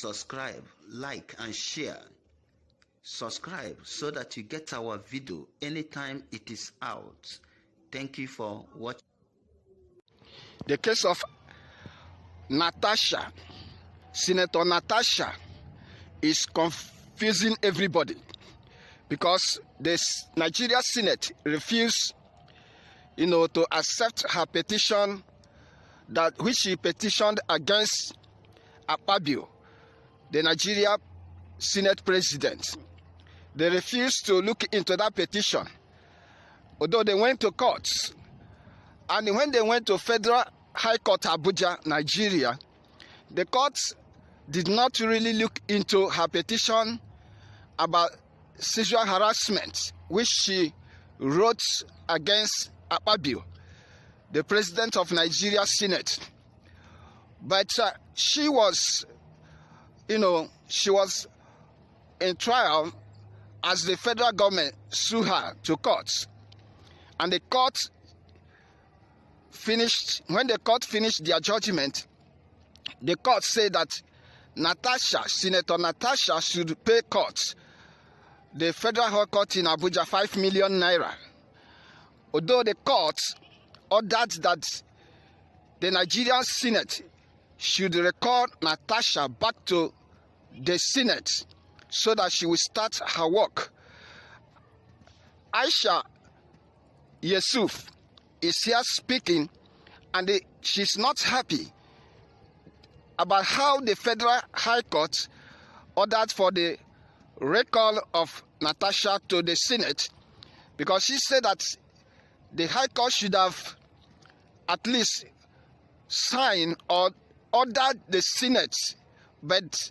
subscribe, like and share. Subscribe so that you get our video anytime it is out. Thank you for watching. The case of Natasha, Senator Natasha, is confusing everybody because the Nigeria Senate refused, to accept her petition which she petitioned against Akpabio, the Nigeria Senate President. They refused to look into that petition, although they went to courts. And when they went to Federal High Court Abuja, Nigeria, the courts did not really look into her petition about sexual harassment, which she wrote against Akpabio, the President of Nigeria Senate. But she was in trial as the federal government sued her to court. And the court finished, when the court finished their judgment, the court said that Senator Natasha should pay court, the Federal High Court in Abuja, 5 million naira. Although the court ordered that the Nigerian Senate should recall Natasha back to the Senate so that she will start her work. Aisha Yusuf is here speaking, and she's not happy about how the Federal High Court ordered for the recall of Natasha to the Senate, because she said that the High Court should have at least signed or ordered the Senate but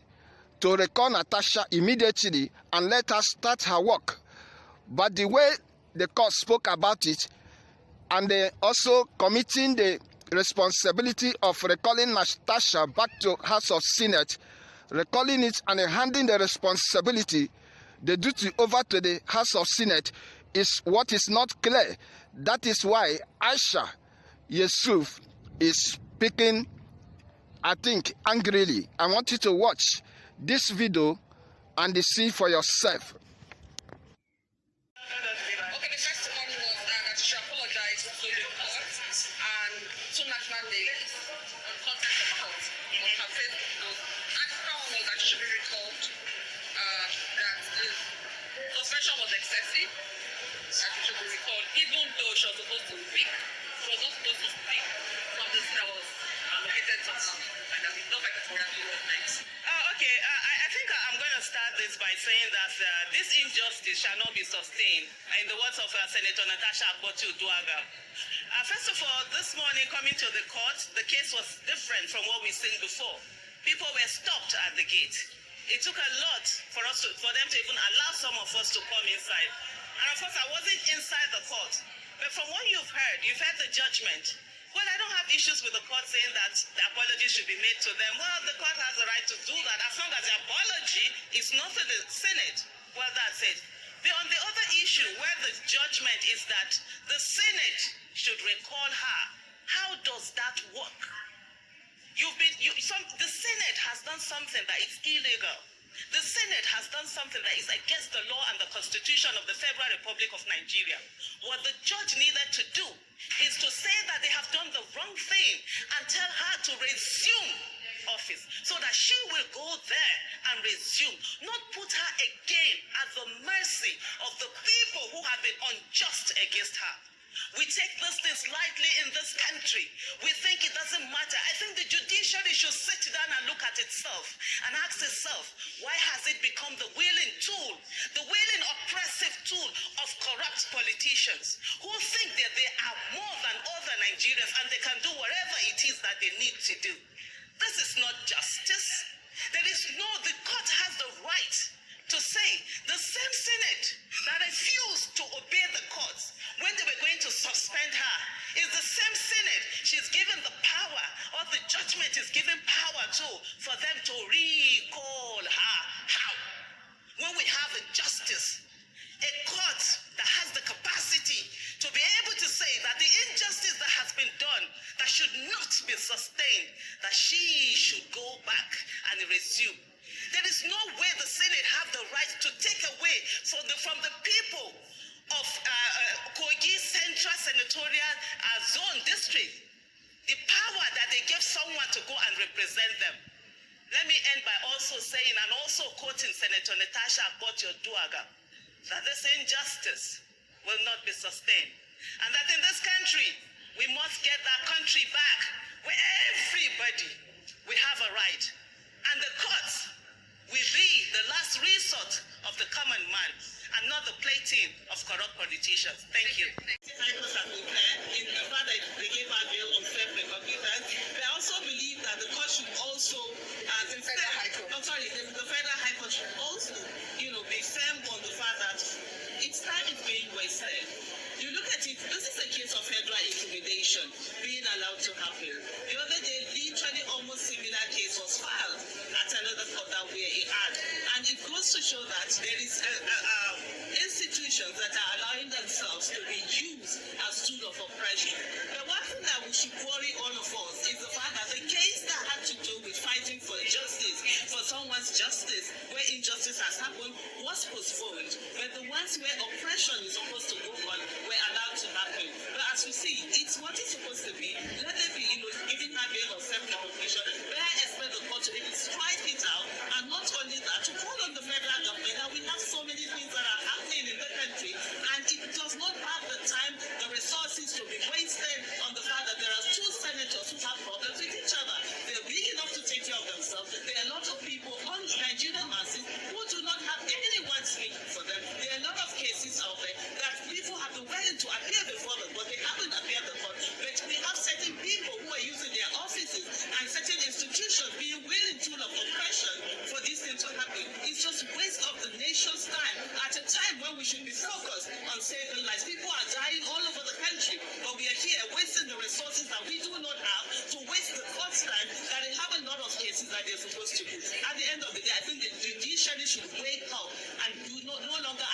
to recall Natasha immediately and let her start her work. But the way the court spoke about it, and they also committing the responsibility of recalling Natasha back to House of Senate, recalling it and handing the responsibility, the duty over to the House of Senate, is what is not clear. That is why Aisha Yusuf is speaking, I think, angrily. I want you to watch this video and see for yourself. Okay, the first one was that she apologized to the court and two national delegates on contact of court on her Facebook. And the second one was that she should be recalled, that the suspension was excessive, that she should be recalled, even though she was supposed to speak. She was not supposed to speak from this that was allocated to her, and that it's not like a next. Okay, I think I'm going to start this by saying that this injustice shall not be sustained, in the words of Senator Natasha Akpabio. First of all, this morning coming to the court, the case was different from what we've seen before. People were stopped at the gate. It took a lot for them to even allow some of us to come inside. And of course, I wasn't inside the court. But from what you've heard the judgment. Well, I don't have issues with the court saying that the apology should be made to them. Well, the court has the right to do that as long as the apology is not to the Senate. Well, that's it. But on the other issue, where the judgment is that the Senate should recall her, how does that work? The Senate has done something that is illegal. The Senate has done something that is against the law and the Constitution of the Federal Republic of Nigeria. What the judge needed to do is to say that they have done the wrong thing and tell her to resume office so that she will go there and resume, not put her again at the mercy of the people who have been unjust against her. We take these things lightly in this country. We think it doesn't matter. I think the judiciary should sit down and look at itself and ask itself, why has it become the willing tool, the willing oppressive tool of corrupt politicians who think that they are more than other Nigerians and they can do whatever it is that they need to do. This is not justice. The court has the right to say the same Senate that refused to obey the courts when they were going to suspend her is the same Senate she's given the power, or the judgment is given power to, for them to recall her. How? When we have a justice, a court that has the capacity to be able to say that the injustice that has been done, that should not be sustained, that she should go back and There is no way the Senate have the right to take away from the people of Kogi Central Senatorial Zone District the power that they gave someone to go and represent them. Let me end by also saying, and also quoting Senator Natasha Duaga, that this injustice will not be sustained. And that in this country, we must get our country back where everybody will have a right. And the courts will be the last resort of the common man and not the plaything of corrupt politicians. Thank you. High Court has been clear in the fact that they gave our bill on fair play computers. They also believe that the court should also, the Federal High Court should also, be firm on the fact that its time is being wasted. You look at it, this is a case of federal intimidation being allowed to happen. The other day, literally almost similar case was filed at another court that we're at. And it goes to show that there is institutions that are allowing themselves to be used as tool of oppression. The one thing that we should worry all of us is the fact that the case that had to do with fighting for justice, for someone's justice, where injustice has happened, was postponed. But the ones where oppression is supposed to go on were allowed to happen. But as we see, it's what it's supposed to be. Let there be, giving her bail of self-recognition, where I expect the court to really strike it out, and not only that, to call on the federal government that we have so many things that are happening in the country, and it does not have the time, the resources to be wasted on the fact that there are two senators who have problems with each other. They're big enough to take care of themselves. There are a lot of people on Nigerian masses who do not have anyone speaking for them. There are a lot of cases out there that people have been willing to appear before the court. They haven't appeared before. But we have certain people who are using their offices and certain institutions being willing to of oppression for these things to happen. It's just waste of the nation's time at a time when we should be focused on saving lives. People are dying all over the country, but we are here wasting the resources that we do not have to waste the court's time that they have a lot of cases that they're supposed to do. At the end of the day, I think the judiciary should wake up and no longer